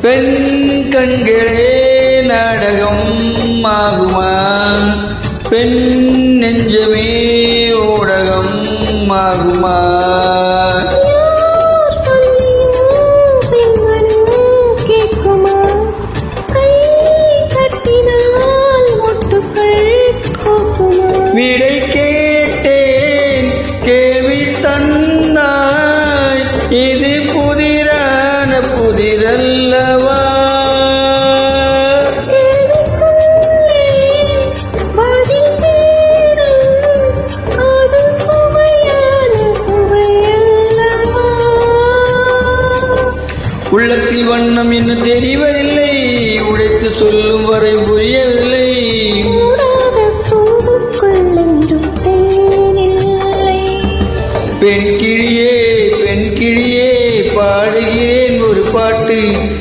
பெண் கண்களே நாடகம் ஆகுமா? பெண் நெஞ்சமே ஊடகம் ஆகுமா? விடை கேட்டேன், கேள்வி தந்தாய், இது புதிரான புதிரல்லவா? உள்ளத்தில் வண்ணம் இன்னும் தெரிவதில்லை, உடைத்து சொல்லும் வரை